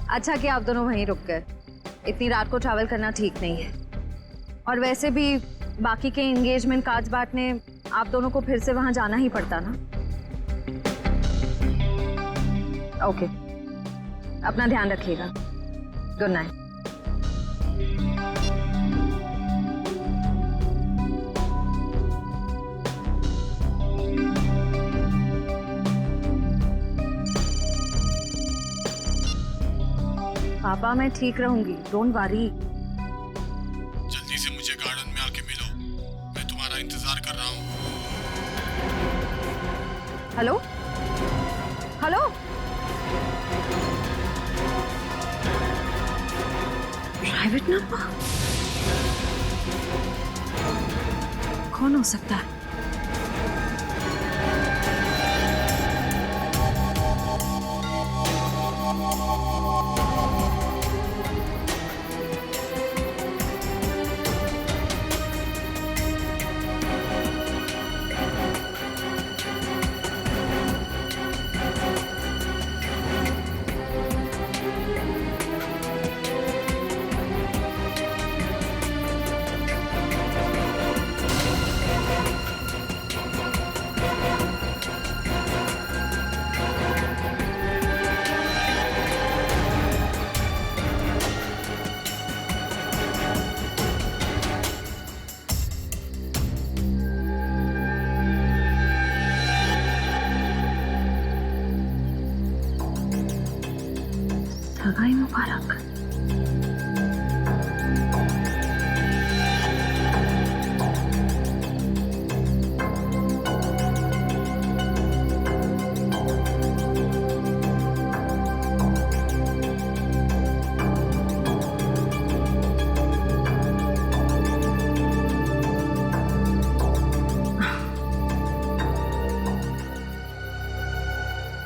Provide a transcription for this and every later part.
अच्छा कि आप दोनों वहीं रुक गए। इतनी रात को ट्रैवल करना ठीक नहीं है। और वैसे भी बाकी के एंगेजमेंट कार्ड्स बांटने आप दोनों को फिर से वहां जाना ही पड़ता ना। ओके, अपना ध्यान रखिएगा। Good night. पापा मैं ठीक रहूंगी, डोंट वरी। जल्दी से मुझे गार्डन में आके मिलो, मैं तुम्हारा इंतजार कर रहा हूँ। हेलो हेलो, प्राइवेट नंबर कौन हो सकता है? सगाई मुबारक।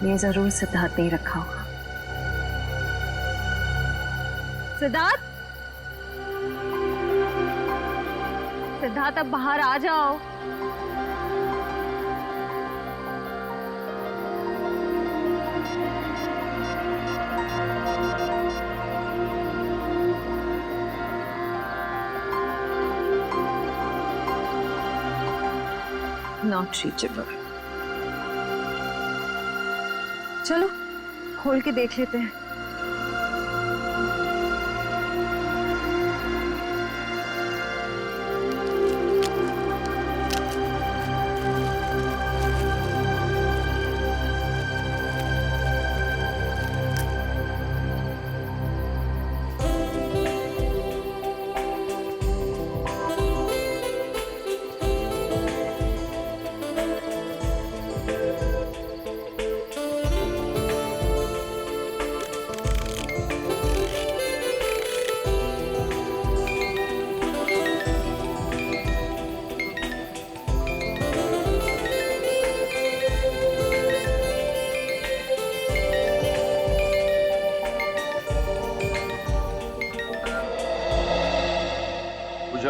ये जरूर सिद्धार्थ ने रखा होगा। सिद्धार्थ, सिद्धार्थ अब बाहर आ जाओ। Not reachable. चलो खोल के देख लेते हैं।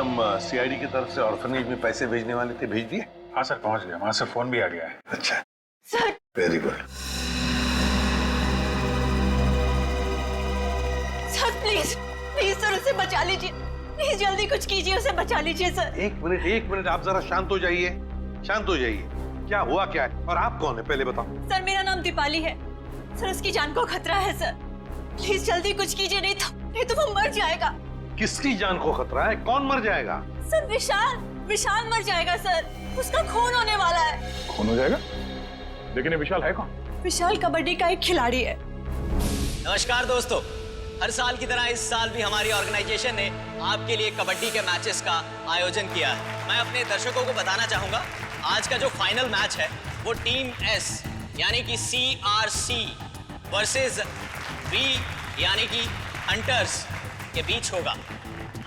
हम सीआईडी की तरफ से ऑर्फनेज में पैसे भेजने वाले थे, भेज दिए? हाँ सर, पहुंच गया। वहां से फोन भी आ गया है। अच्छा sir, very good. Sir please please sir उसे बचा लीजिए, प्लीज जल्दी कुछ कीजिए, उसे बचा लीजिए सर। एक मिनट, आप जरा शांत हो जाइए, शांत हो जाइए। क्या हुआ क्या है और आप कौन है पहले बताओ। सर मेरा नाम दीपाली है सर, उसकी जान को खतरा है सर, प्लीज जल्दी कुछ कीजिए, नहीं तो वो मर जाएगा। किसकी जान को खतरा है? कौन मर जाएगा? सर विशाल मर जाएगा सर, उसका खून होने वाला है। खून हो जाएगा? लेकिन ये विशाल है कौन? विशाल कबड्डी का एक खिलाड़ी है। नमस्कार दोस्तों, हर साल की तरह इस साल भी हमारी ऑर्गेनाइजेशन ने आपके लिए कबड्डी के मैचेस का आयोजन किया है। मैं अपने दर्शकों को बताना चाहूंगा, आज का जो फाइनल मैच है वो टीम एस यानी कि CRC वर्सेस V यानी कि हंटर्स के बीच होगा।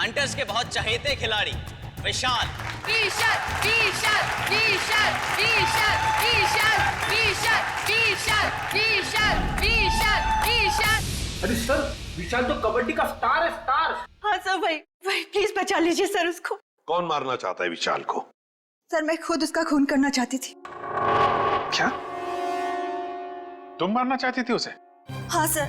हंटर्स के बहुत चहेते खिलाड़ी विशाल अरे सर, विशाल तो कबड्डी का स्टार है, स्टार। हाँ सर, वही प्लीज बचा लीजिए सर उसको। कौन मारना चाहता है विशाल को? सर मैं खुद उसका खून करना चाहती थी। क्या तुम मारना चाहती थी उसे? हाँ सर,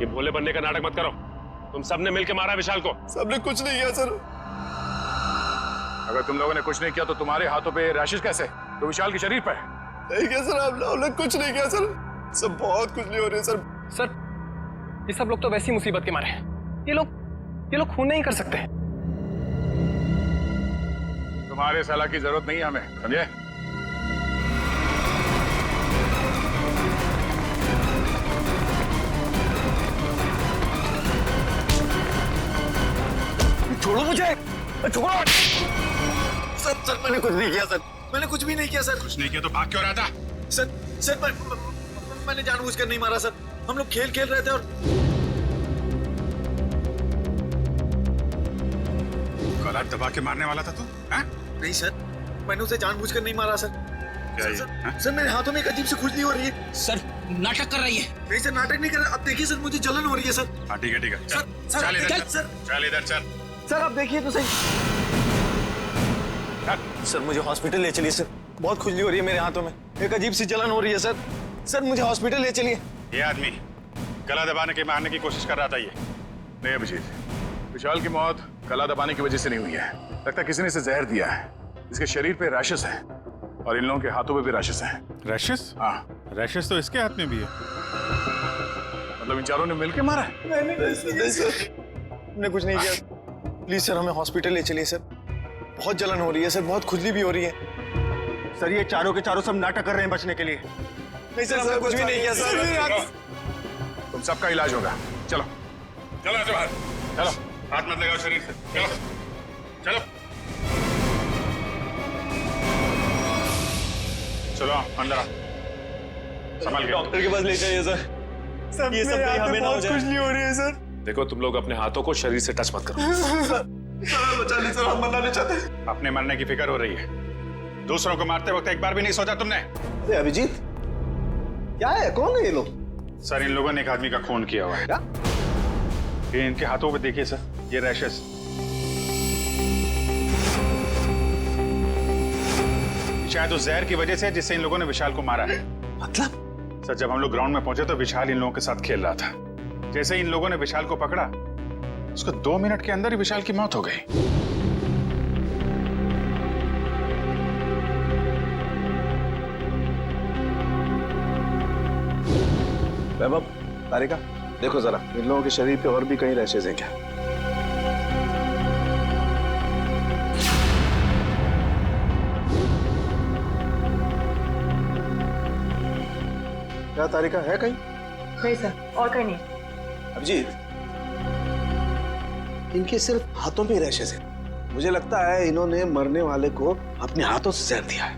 ये भोले बनने का नाटक मत करो। तुम सबने मिलकर मारा विशाल को। सबने कुछ नहीं किया सर। अगर तुम लोगों ने कुछ नहीं किया तो तुम्हारे हाथों पे रैशेस कैसे? तो विशाल के शरीर पर नहीं किया सर, हम लोगों ने कुछ नहीं किया सर। सब बहुत कुछ नहीं हो रही है सर। सर, ये सब लोग तो वैसी मुसीबत के मारे हैं। ये लोग खून नहीं कर सकते। तुम्हारे सलाह की जरूरत नहीं है हमें, समझे? छोड़ो मुझे, छोड़ो। सर मैंने कुछ नहीं किया सर, मैंने कुछ भी नहीं किया सर। कुछ नहीं किया तो भाग क्यों रहा था? सर मैंने जानबूझकर नहीं मारा सर। हम लोग खेल खेल रहे थे और गला दबा के मारने वाला था तू? नहीं सर, मैंने उसे जानबूझकर नहीं मारा सर। क्या ये? सर मेरे हाथों में एक अजीब सी खुजली हो रही है। सर, नाटक कर रही है। नहीं सर, नाटक नहीं कर रहा। अब देखिए सर, मुझे जलन हो रही है सर। हाँ ठीक है सर, चल इधर सर, चल इधर चल। सर आप देखिए तो सही। सर मुझे हॉस्पिटल ले चलिए सर, बहुत खुजली हो रही है मेरे हाथों में, एक अजीब सी जलन हो रही है सर। सर मुझे हॉस्पिटल ले चलिए। ये आदमी गला दबाने के मारने की कोशिश कर रहा था। ये नहीं अभिजीत, विशाल की मौत गला दबाने की वजह से नहीं हुई है। लगता है किसी ने इसे जहर दिया है। इसके शरीर पे रैशेस हैं और इन लोगों के हाथों पे भी रैशेस हैं। रैशेस? हाँ, रैशेस तो इसके हाथ में भी है। मतलब इन चारों ने मिलकर मारा है? नहीं सर, हमने कुछ नहीं किया। प्लीज सर हमें हॉस्पिटल ले चलिए सर, बहुत जलन हो रही है सर, बहुत खुजली भी हो रही है। सर ये चारों के चारों सब नाटक कर रहे हैं बचने के लिए। नहीं सर, हमने कुछ भी नहीं किया सर। तुम सबका इलाज होगा। चलो चलो ऐसे बाहर। चलो, हाथ मत लगाओ शरीर से। चलो चलो चलो अंदर आओ, संभाल के। डॉक्टर के पास ले जाइए सर। ये सब कहीं हमें ना हो जाए। खुजली हो रही है सर। देखो, तुम लोग अपने हाथों को शरीर से टच मत करो। सर बचा ली सर, हम मरना नहीं चाहते। अपने मरने की फिक्र हो रही है, दूसरों को मारते वक्त एक बार भी नहीं सोचा तुमने? अभिजीत क्या है, कौन है ये लोग? सर इन लोगों ने एक आदमी का खून किया हुआ है। क्या? ये इनके हाथों पे देखिए सर, ये रैशेस। शायद उस जहर की वजह से जिससे इन लोगों ने विशाल को मारा है। मतलब? सर जब हम लोग ग्राउंड में पहुंचे तो विशाल इन लोगों के साथ खेल रहा था। जैसे ही इन लोगों ने विशाल को पकड़ा, उसको 2 मिनट के अंदर ही विशाल की मौत हो गई। वैभव, तारिका देखो जरा, इन लोगों के शरीर पे और भी कहीं रैशेज हैं क्या? क्या तारिका है कहीं? नहीं सर, और कहीं नहीं। अभिजीत, इनके सिर्फ हाथों पे रैशेज हैं। मुझे लगता है इन्होंने मरने वाले को अपने हाथों से जहर दिया है।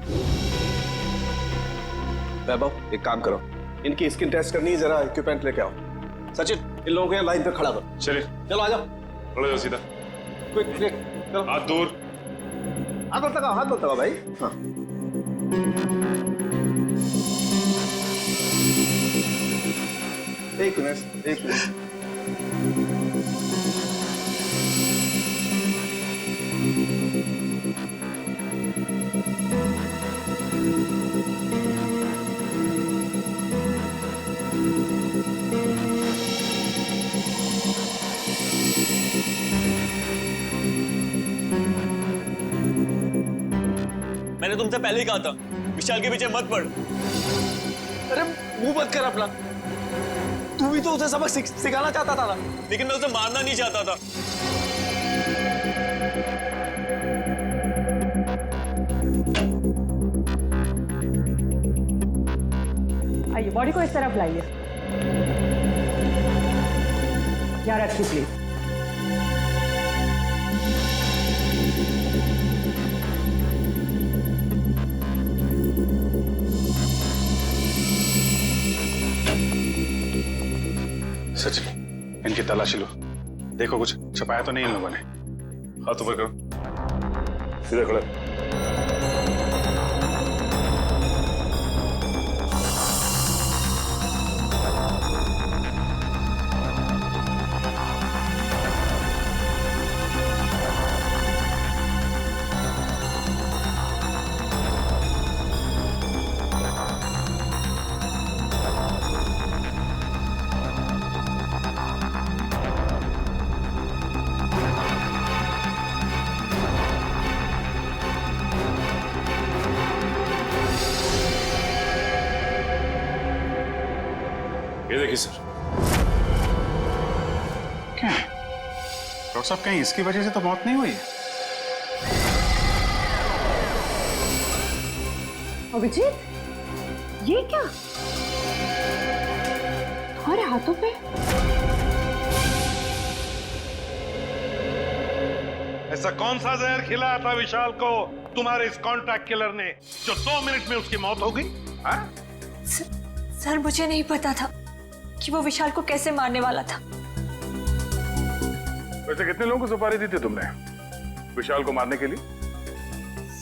वैभव एक काम करो, इनकी स्किन टेस्ट करनी है, जरा इक्विपमेंट लेके आओ। सचिन इन लोगों को लाइन पे खड़ा करो। चलिए चलो आ जाओ, खड़े हो सीधा। क्विक क्विक, चलो हाथ दूर। हाथ मत लगाओ, हाथ मत लगाओ भाई। हाँ एक मिनट। मैंने तुमसे पहले ही कहा था, विशाल के पीछे मत पड़। अरे मुंह बंद कर अपना, तू भी तो उसे सबक सिखाना चाहता था ना। लेकिन मैं उसे मारना नहीं चाहता था। आइए, बॉडी को इस तरफ लाइए। यहाँ रखिए प्लीज। सचिन इनकी तलाशी लो, देखो कुछ छपाया तो नहीं इन लोगों ने। हाथ ऊपर करो, सीधे खड़े। देखिए सर, क्या है डॉक्टर साहब, कहीं इसकी वजह से तो मौत नहीं हुई है? अभिजीत, ये क्या तुम्हारे हाथों पे? ऐसा कौन सा जहर खिलाया था विशाल को तुम्हारे इस कॉन्ट्रैक्ट किलर ने जो 2 मिनट में उसकी मौत हो गई? सर, मुझे नहीं पता था कि वो विशाल को कैसे मारने वाला था। वैसे कितने लोगों को सुपारी दी थी तुमने विशाल को मारने के लिए?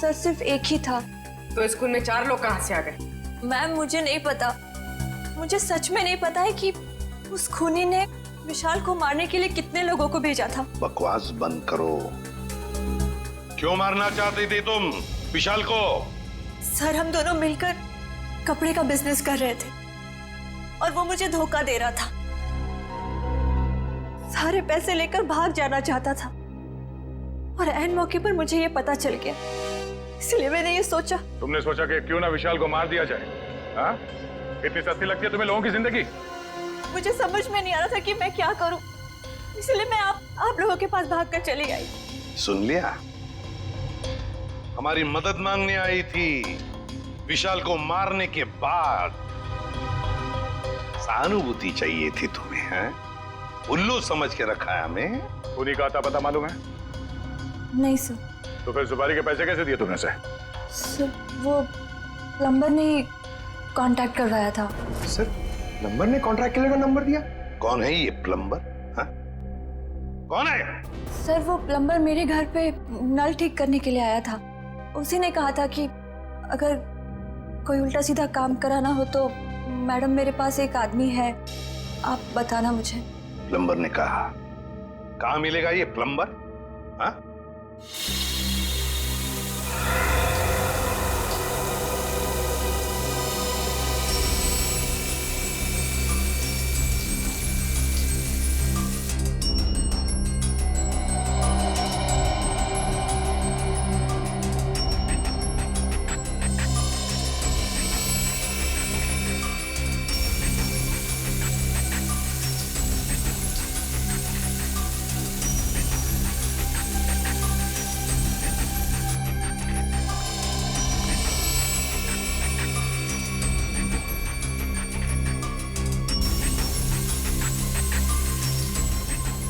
सर, सिर्फ एक ही था। तो स्कूल में 4 लोग कहां से आ गए? मैम, मुझे नहीं पता, मुझे सच में नहीं पता है कि उस खूनी ने विशाल को मारने के लिए कितने लोगों को भेजा था। बकवास बंद करो। क्यों मारना चाहती थी तुम विशाल को? सर, हम दोनों मिलकर कपड़े का बिजनेस कर रहे थे और वो मुझे धोखा दे रहा था। सारे पैसे लेकर भाग जाना चाहता था और ऐन मौके पर मुझे ये पता चल गया, इसलिए मैंने ये सोचा। तुमने सोचा कि क्यों ना विशाल को मार दिया जाए? हाँ? इतनी सस्ती लगती है तुम्हें लोगों की जिंदगी? मुझे समझ में नहीं आ रहा था कि मैं क्या करूं, इसलिए मैं आप लोगों के पास भागकर चली आई। सुन लिया, हमारी मदद मांगने आई थी। विशाल को मारने के बाद सहानुभूति चाहिए थी तुम्हें, हैं? उल्लू समझ के रखा है हमें। उन्हीं का आता पता मालूम है? नहीं सर। तो फिर सुपारी के पैसे कैसे दिए तुमने? सर, वो प्लम्बर ने कांटेक्ट करवाया था। सर, प्लम्बर ने कॉन्ट्रैक्ट किलर का नंबर दिया? कौन है ये प्लम्बर? हाँ? कौन है? सर, वो प्लम्बर मेरे घर पे नल ठीक करने के लिए आया था। उसी ने कहा था कि अगर कोई उल्टा सीधा काम कराना हो तो मैडम मेरे पास एक आदमी है, आप बताना मुझे। प्लम्बर ने कहा? कहाँ मिलेगा ये प्लम्बर? हाँ?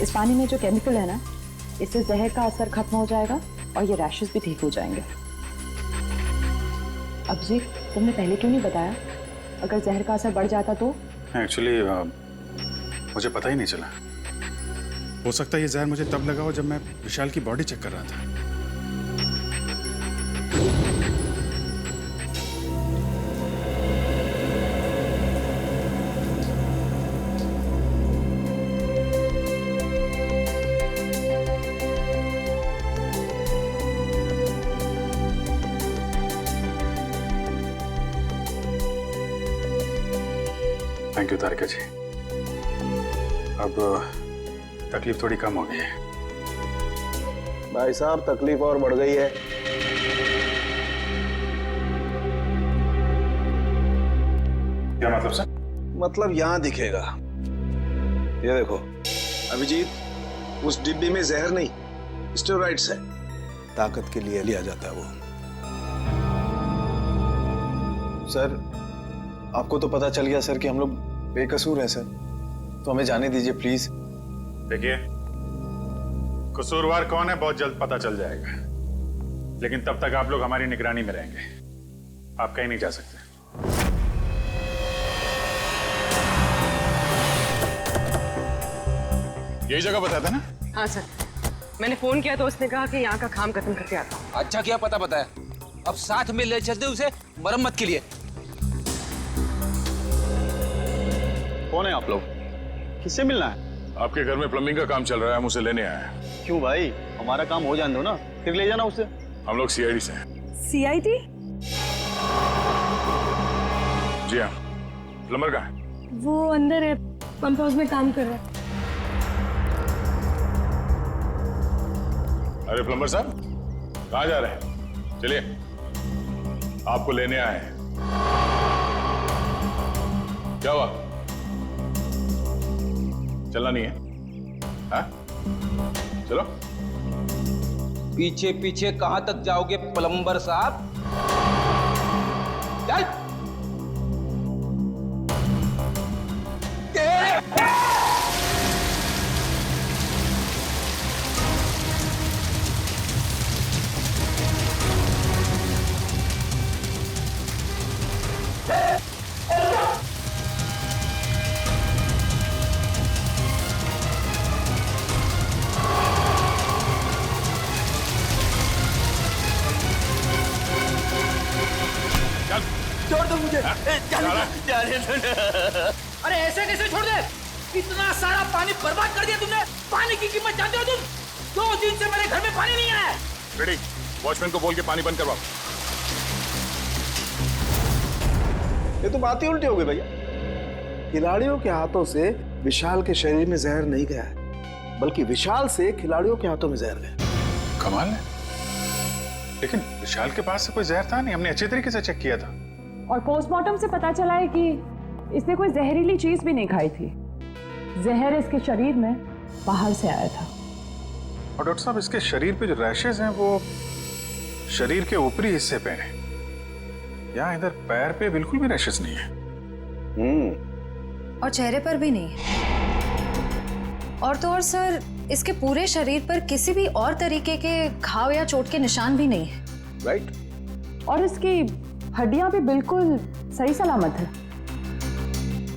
इस पानी में जो केमिकल है ना, इससे जहर का असर खत्म हो जाएगा और ये रैशेस भी ठीक हो जाएंगे। अभिजीत, तुमने पहले क्यों नहीं बताया? अगर जहर का असर बढ़ जाता तो? एक्चुअली मुझे पता ही नहीं चला। हो सकता है ये जहर मुझे तब लगा हो जब मैं विशाल की बॉडी चेक कर रहा था। थैंक यू तारिका जी, अब तकलीफ थोड़ी कम हो गई है। भाई साहब, तकलीफ और बढ़ गई है। क्या मतलब सर? मतलब यहाँ दिखेगा, ये देखो अभिजीत, उस डिब्बी में जहर नहीं, स्टेरॉइड्स है। ताकत के लिए लिया जाता है वो। सर, आपको तो पता चल गया सर कि हम लोग बेकसूर हैं सर, तो हमें जाने दीजिए प्लीज। देखिए, कसूरवार कौन है बहुत जल्द पता चल जाएगा, लेकिन तब तक आप लोग हमारी निगरानी में रहेंगे। आप कहीं नहीं जा सकते। यही जगह बताया था ना? हाँ सर, मैंने फोन किया तो उसने कहा कि यहाँ का काम खत्म करके आता हूँ। अच्छा किया पता बताया, अब साथ में ले चलते उसे मरम्मत के लिए। कौन है आप लोग? किससे मिलना है? आपके घर में प्लम्बिंग का काम चल रहा है, हम उसे लेने आए हैं। क्यों भाई, हमारा काम हो जाने दो ना, फिर ले जाना उसे। हम लोग सीआईडी से हैं। सीआईडी? जी हाँ। प्लम्बर कहाँ है? वो अंदर है, पंप हाउस में काम कर रहा है। अरे प्लम्बर साहब, कहाँ जा रहे हैं? चलिए, आपको लेने आए हैं। क्या हुआ? चलना नहीं है? हाँ? चलो। पीछे पीछे कहां तक जाओगे प्लम्बर साहब? चल। छोड़ दो मुझे। अरे ऐसे कैसे छोड़ दे? इतना सारा पानी बर्बाद कर दिया तुमने। पानी की कीमत जानते हो तुम? 2 दिन से मेरे घर में पानी नहीं आया। रेडी, वॉचमैन को बोल के पानी बंद करवाओ। ये तो बात ही उल्टी हो गई भैया। खिलाड़ियों के हाथों से विशाल के शरीर में जहर नहीं गया है, बल्कि विशाल से खिलाड़ियों के हाथों में जहर गया। कमाल है, लेकिन विशाल के पास से कोई जहर था नहीं। हमने अच्छे तरीके से चेक किया था। और पोस्टमार्टम से पता चला है कि इसने कोई जहरीली चीज भी नहीं खाई थी। जहर इसके शरीर में बाहर से आया था। और डॉक्टर साहब, इसके शरीर पे जो रैशेज हैं वो शरीर के ऊपरी हिस्से पे हैं। यहाँ इधर पैर पे बिल्कुल भी रैशेज नहीं है। और चेहरे पर भी नहीं। और तो और सर, इसके पूरे शरीर पर किसी भी और तरीके के घाव या चोट के निशान भी नहीं है। राइट। और इसकी हड्डियां भी बिल्कुल सही सलामत है।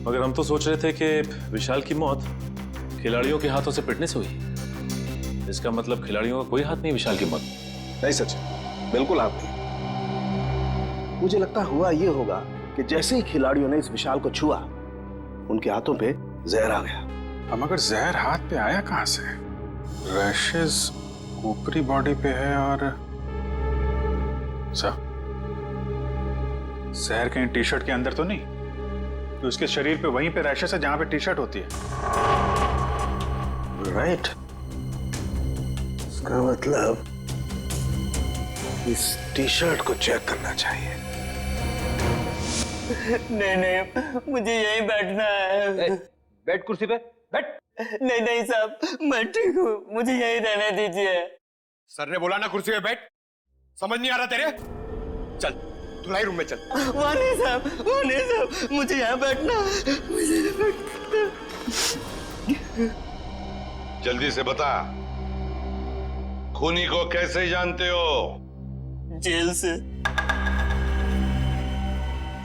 मगर हम तो सोच रहे थे कि विशाल की मौत खिलाड़ियों के हाथों से पिटने से हुई। इसका मतलब खिलाड़ियों का कोई हाथ नहीं विशाल की मौत। नहीं सचिन, बिल्कुल आप नहीं। मुझे लगता हुआ ये होगा कि जैसे ही खिलाड़ियों ने इस विशाल को छुआ, उनके हाथों पे जहर आ गया। अब मगर जहर हाथ पे आया कहां से? रैशेज ऊपरी बॉडी पे है और जहर कहीं टी शर्ट के अंदर तो नहीं? तो उसके शरीर पे वहीं पे रैशेज है जहां पे टी शर्ट होती है। राइट। इसका मतलब इस टी शर्ट को चेक करना चाहिए। नहीं, मुझे यहीं बैठना है। बैठ कुर्सी पे, बैठ। नहीं साहब, मैं ठीक हूँ, मुझे यहीं रहने दीजिए। सर ने बोला ना कुर्सी पे बैठ। समझ नहीं आ रहा तेरे? चल धुलाई रूम में चल। वहाँ नहीं साहब, मुझे यहाँ बैठना है। मुझे बैठना। जल्दी से बता, खूनी को कैसे जानते हो? जेल से।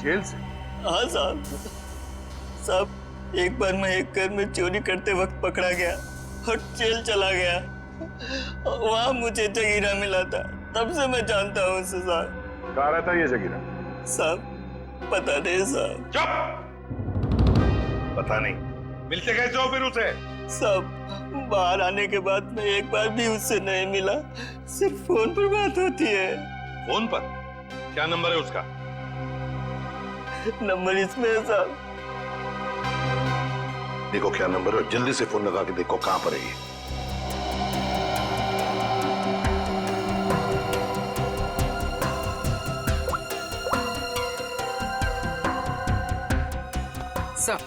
जेल से? हाँ साहब, एक बार मैं एक घर में चोरी करते वक्त पकड़ा गया और जेल चला गया। वहां मुझे जगीरा मिला था, तब से मैं जानता हूँ उसे साहब। कहाँ रहता है ये जगीरा? साहब पता नहीं साहब। चुप! पता नहीं? मिलते कैसे हो फिर उसे? साहब बाहर आने के बाद मैं एक बार भी उससे नहीं मिला, सिर्फ फोन पर बात होती है। फोन पर? क्या नंबर है उसका? नंबर इसमें है साहब। देखो क्या नंबर है, जल्दी से फोन लगा के देखो कहां पर है ये। सर,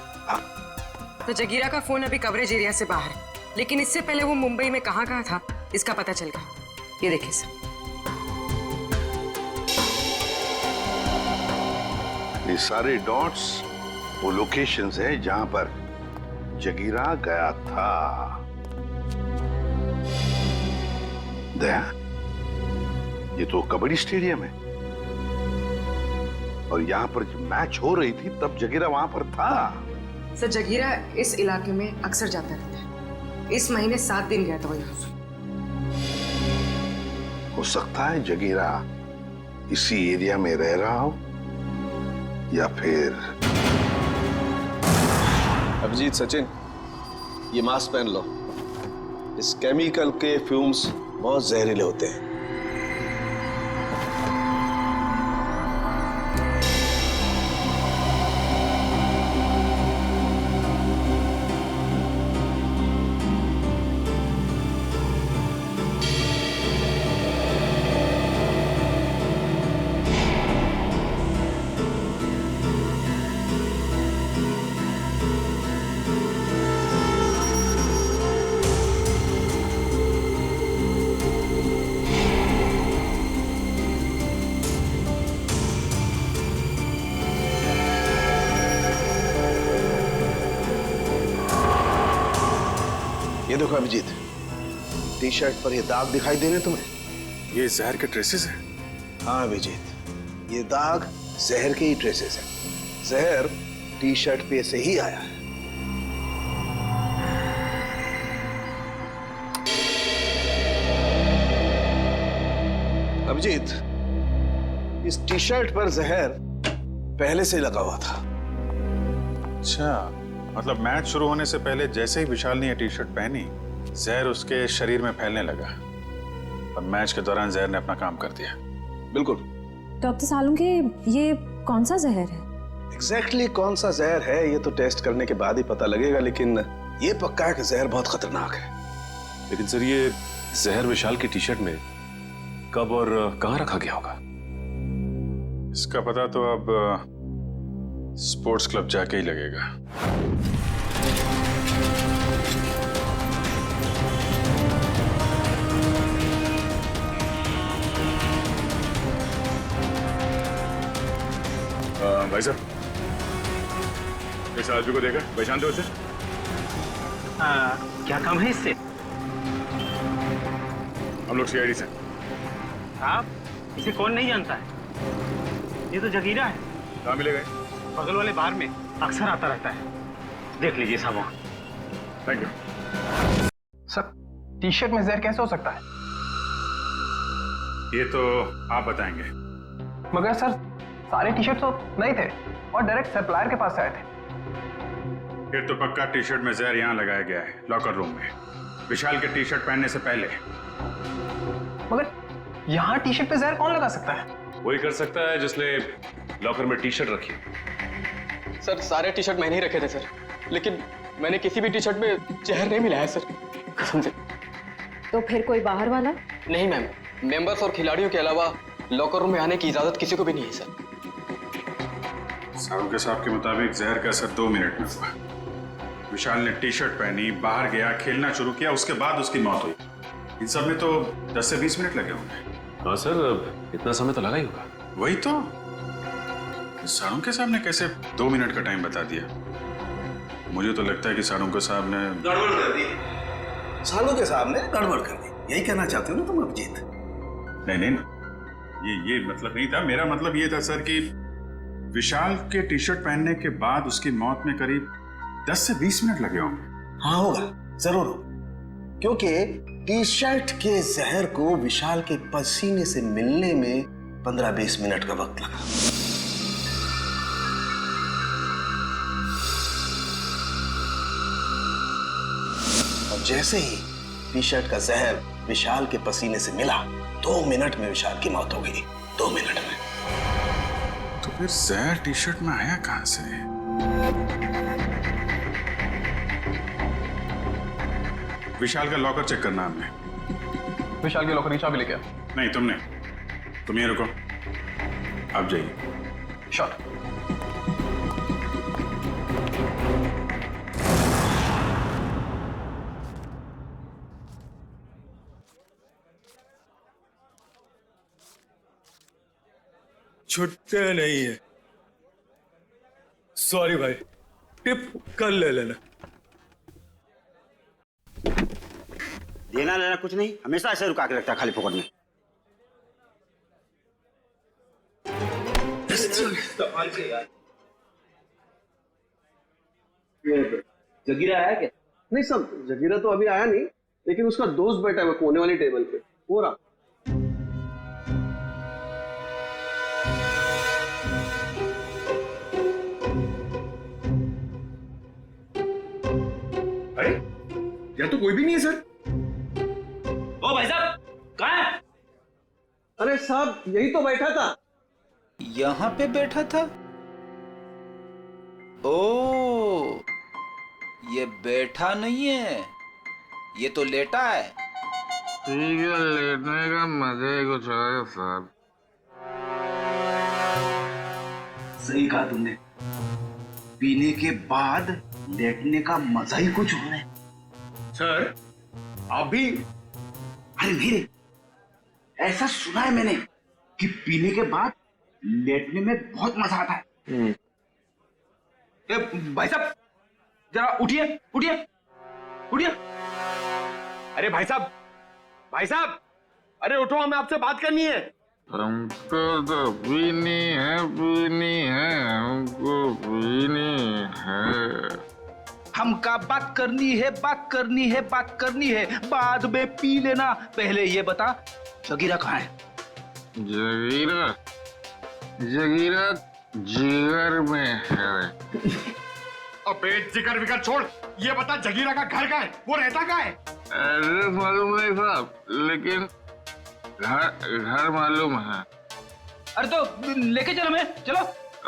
तो जगीरा का फोन अभी कवरेज एरिया से बाहर है, लेकिन इससे पहले वो मुंबई में कहाँ था इसका पता चल गया। ये देखिए सर, ये सारे डॉट्स वो लोकेशंस है जहां पर जगीरा गया था। दया, ये तो कबड्डी स्टेडियम है और यहाँ पर जब मैच हो रही थी तब जगीरा वहां पर था। सर जगीरा इस इलाके में अक्सर जाता रहता है। इस महीने 7 दिन गया था वो यहाँ से। हो सकता है जगीरा इसी एरिया में रह रहा हो या फिर। अभिजीत, सचिन, ये मास्क पहन लो। इस केमिकल के फ्यूम्स बहुत जहरीले होते हैं। ये देखो अभिजीत, टी शर्ट पर ये दाग दिखाई दे रहे तुम्हें? ये जहर के ट्रेसेस हैं? हाँ अभिजीत, ये दाग जहर के ही ट्रेसेस हैं। जहर टी शर्ट पे से ही आया है। अभिजीत, इस टी शर्ट पर जहर पहले से लगा हुआ था। अच्छा, मतलब मैच शुरू होने से पहले जैसे ही विशाल ने ये टी शर्ट पहनी, जहर उसके शरीर में फैलने लगा और मैच के दौरान जहर ने अपना काम कर दिया। बिल्कुल। डॉक्टर सालुंके, ये कौन सा जहर है? एग्जैक्टली कौन सा जहर है ये तो टेस्ट करने के बाद ही पता लगेगा, लेकिन ये पक्का है कि जहर बहुत खतरनाक है। लेकिन सर, ये जहर विशाल की टी शर्ट में कब और कहां रखा गया होगा? इसका पता तो अब स्पोर्ट्स क्लब जाके ही लगेगा। भाई साहब, इस आदमी को देखा, पहचानते हो उसे? क्या काम है इससे? हम लोग सीआईडी से। आप इसे कौन नहीं जानता है? ये तो जगीरा है। कहाँ मिलेगा? बगल वाले बार में अक्सर आता रहता है, देख लीजिए साहब वहाँ। Thank you sir. T shirt में जहर कैसे हो सकता है? ये तो आप बताएंगे। मगर सर, सारे टी शर्ट तो नहीं थे और डायरेक्ट सप्लायर के पास से आए थे। फिर तो पक्का टी शर्ट में जहर यहाँ लगाया गया है, लॉकर रूम में, विशाल के टी शर्ट पहनने से पहले। मगर यहाँ टी शर्ट पे जहर कौन लगा सकता है? वही कर सकता है जिसने लॉकर में टी शर्ट रखी। सर, सारे टी शर्ट मैंने ही रखे थे सर, लेकिन मैंने किसी भी टी शर्ट में जहर नहीं मिलाया सर, कसम से। तो फिर कोई बाहर वाला? नहीं मैम, मेंबर्स और खिलाड़ियों के अलावा लॉकर रूम में आने की इजाजत किसी को भी नहीं है सर। साहब के साहब के मुताबिक जहर का असर 2 मिनट में हुआ। विशाल ने टी शर्ट पहनी, बाहर गया, खेलना शुरू किया, उसके बाद उसकी मौत हुई। इन सब में तो 10 से 20 मिनट लगे होंगे। हाँ सर, इतना समय तो लगा ही होगा। वही तो, साळुंके साहब ने कैसे 2 मिनट का टाइम बता दिया? मुझे तो लगता है कि साळुंके साहब ने गड़बड़ कर दी। साळुंके साहब ने गड़बड़ कर दी, यही कहना चाहते हो ना तुम अभिजीत? नहीं, ये मतलब नहीं था। मेरा मतलब ये था सर कि विशाल के टी शर्ट पहनने के बाद उसकी मौत में करीब 10 से 20 मिनट लगे होंगे। हाँ होगा, जरूर होगा, क्योंकि टी शर्ट के जहर को विशाल के पसीने से मिलने में 15-20 मिनट का वक्त लगा। और जैसे ही टी शर्ट का जहर विशाल के पसीने से मिला, 2 मिनट में विशाल की मौत हो गई। 2 मिनट में। तो फिर जहर टी शर्ट में आया कहां से? विशाल का लॉकर चेक करना हमने। विशाल के लॉकर की चाबी लेके आ। नहीं, तुमने। तुम ये रुको, आप जाइए। शॉट। छुट्टे नहीं है। सॉरी भाई, टिप कल ले लेना। देना लेना कुछ नहीं, हमेशा ऐसे रुका के रखता है खाली फोकट में। जगीरा आया क्या? नहीं सब, जगीरा तो अभी आया नहीं, लेकिन उसका दोस्त बैठा है कोने वाली टेबल पे, हो रहा। अरे यहाँ तो कोई भी नहीं है सर। ओ भाई साहब, कहाँ है? अरे साहब, यही तो बैठा था। यहाँ पे बैठा था? ओ, ये बैठा नहीं है, ये तो लेटा है। ठीक है, लेटने का मजा ही कुछ है साहब। सही कहा तुमने, पीने के बाद लेटने का मजा ही कुछ और है। सर, आप भी? अरे नहीं रे, ऐसा सुना है मैंने कि पीने के बाद लेटने में बहुत मजा आता है। भाई साहब, जरा उठिए उठिए उठिए। अरे भाई साहब, अरे उठो, हमें आपसे बात करनी है। हमको तो पीनी है, हमको पीनी है। हमका बात करनी है, बात करनी है, बाद में पी लेना। पहले ये बता, जगीरा कहाँ है? जगीरा जिगर में है। अबे जिगर विगर छोड़, ये बता जगीरा का घर कहाँ है, वो रहता कहाँ है? एड्रेस मालूम नहीं साहब, लेकिन घर मालूम है। अरे तो लेके चलो, मैं चलो।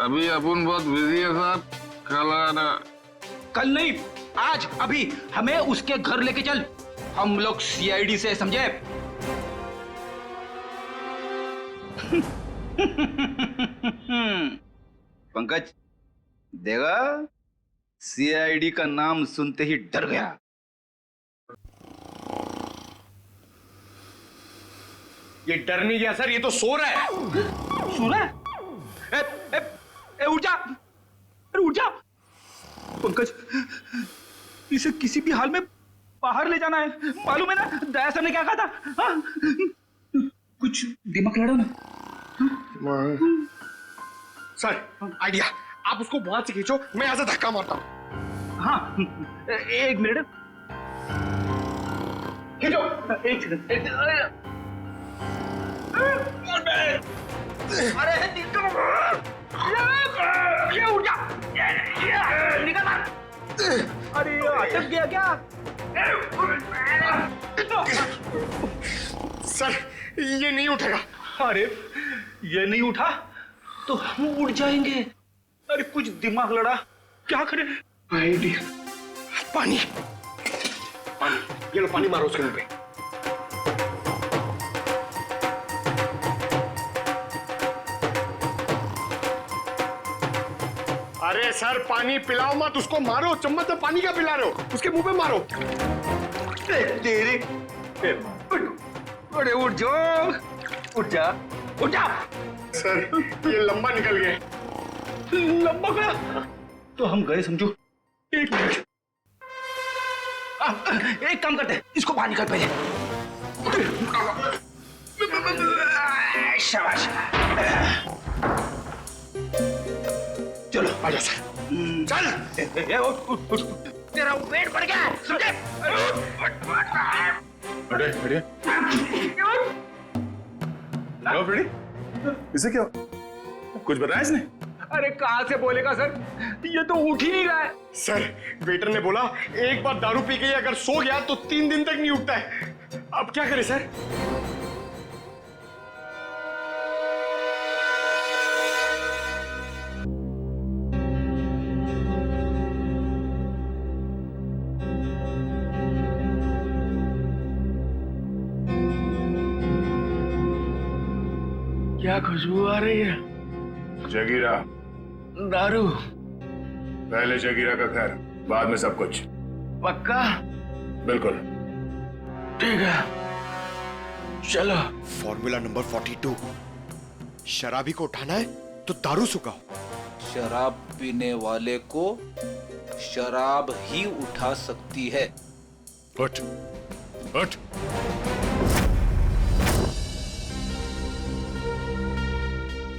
अभी अपन बहुत बिजी है साहब, कल आना। कल नहीं, आज, अभी हमें उसके घर लेके चल। हम लोग सीआईडी से, समझे? पंकज देगा, सीआईडी का नाम सुनते ही डर गया। ये डर नहीं गया सर, ये तो सो रहा है। सो रहा है? उठ जा, अरे उठ जा। पंकज, इसे किसी भी हाल में बाहर ले जाना है, मालूम है ना दया सर ने क्या कहा था? हाँ? कुछ दिमाग लड़ो ना। सर आइडिया, आप उसको वहां से खींचो, मैं यहां से धक्का मारता हूं। हाँ, एक मिनट खींचो, एक सेकंड। अरे ये उठ जा, निकल मार। अरे अटक गया क्या? सर ये नहीं उठेगा। अरे ये नहीं उठा तो हम उठ जाएंगे। अरे कुछ दिमाग लड़ा, क्या करें? आइडिया, पानी, ये लो पानी मारो उसके मुंह पे। अरे सर पानी पिलाओ मत उसको, मारो, चम्मच से पानी क्या पिला रहे हो, उसके मुंह पे मारो। तेरे अरे उठ जाओ, उठ जा, उठ जा। सर ये लंबा निकल गया। लंबा गया तो हम गए समझो। एक मिनट, एक काम करते, इसको बाहर निकाल पहले। शाबाश, चलो आ जाओ सर। चल, उठ, तेरा वेट बढ़ गया, समझे? बढ़िया। इसे क्या कुछ बताया इसने? अरे कहां से बोलेगा सर, ये तो उठ ही नहीं रहा है। सर वेटर ने बोला एक बार दारू पी के अगर सो गया तो 3 दिन तक नहीं उठता है। अब क्या करें सर? क्या खुशबू आ रही है? जगीरा, दारू। पहले जगीरा का घर, बाद में सब कुछ। पक्का? बिल्कुल। ठीक है, चलो। फॉर्मूला नंबर 42, शराबी को उठाना है तो दारू सुखाओ। शराब पीने वाले को शराब ही उठा सकती है। उठ, उठ।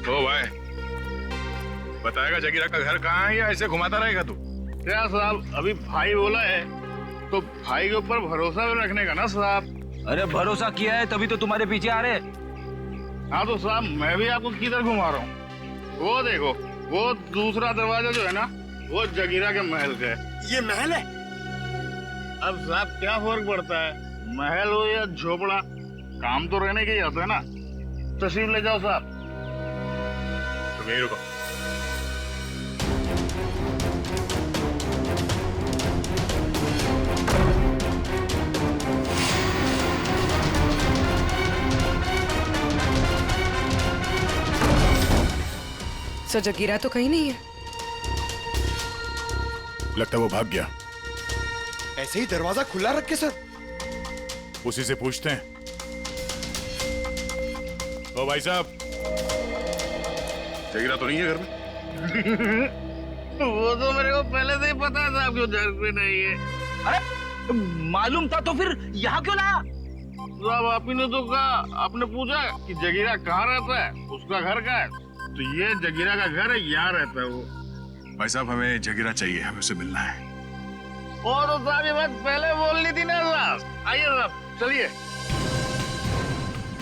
ओ भाई, बताएगा जगीरा का घर कहाँ है या ऐसे घुमाता रहेगा तू? क्या साहब, अभी भाई बोला है तो भाई के ऊपर भरोसा भी रखने का ना साहब। अरे भरोसा किया है तभी तो तुम्हारे पीछे आ रहे। हाँ तो साहब मैं भी आपको किधर घुमा रहा हूँ? वो देखो, वो दूसरा दरवाजा जो है ना, वो जगीरा के महल का है। ये महल है? अब साहब क्या फर्क पड़ता है, महल हो या झोपड़ा, काम तो रहने के ही होता है ना। तशरीफ ले जाओ साहब। तो यहीं रुको। सर जगीरा तो कहीं नहीं है। लगता है वो भाग गया। ऐसे ही दरवाजा खुला रख के सर? उसी से पूछते हैं। ओ भाई साहब, जगीरा तो नहीं है घर में? वो तो मेरे को पहले से ही पता था आपको घर पे नहीं है। अरे मालूम था तो फिर यहाँ क्यों लाया? साहब आप ही ने तो कहा, आपने पूछा कि जगीरा कहाँ रहता है, उसका घर कहाँ है, तो ये जगीरा का घर है, यहाँ रहता है वो। भाई साहब हमें जगीरा चाहिए, हमें उससे मिलना है। और तो साहब ये बात पहले बोलनी थी ना साहब। आइए साहब चलिए।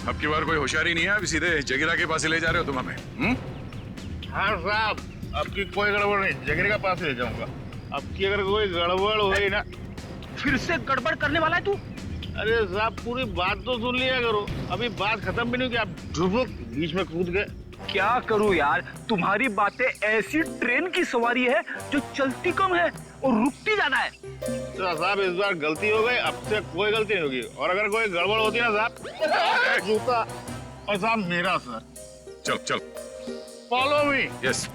अब की बार कोई होशियारी नहीं है, अभी सीधे जगीरा के पास ही ले जा रहे हो तुम हमें? हाँ साहब, आपकी कोई गड़बड़ नहीं, जगीरा के पास ले जाऊंगा। आपकी अगर कोई गड़बड़ हुई ना। फिर से गड़बड़ करने वाला है तू? अरे साहब पूरी बात तो सुन लिया करो, अभी बात खत्म भी नहीं कि आप ढुबुक बीच में कूद गए। क्या करूं यार, तुम्हारी बातें ऐसी ट्रेन की सवारी है जो चलती कम है और रुकती ज्यादा है। तो साहब इस बार गलती हो गई, अब से कोई गलती नहीं होगी, और अगर कोई गड़बड़ होती ना साहब, जूता और साहब मेरा सर। चल चल फॉलो मी। यस।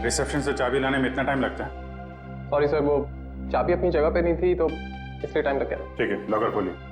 रिसेप्शन से चाबी लाने में इतना टाइम लगता है? सॉरी सर, वो चाबी अपनी जगह पे नहीं थी तो इसलिए टाइम लग गया। ठीक है, लॉकर खोलिए।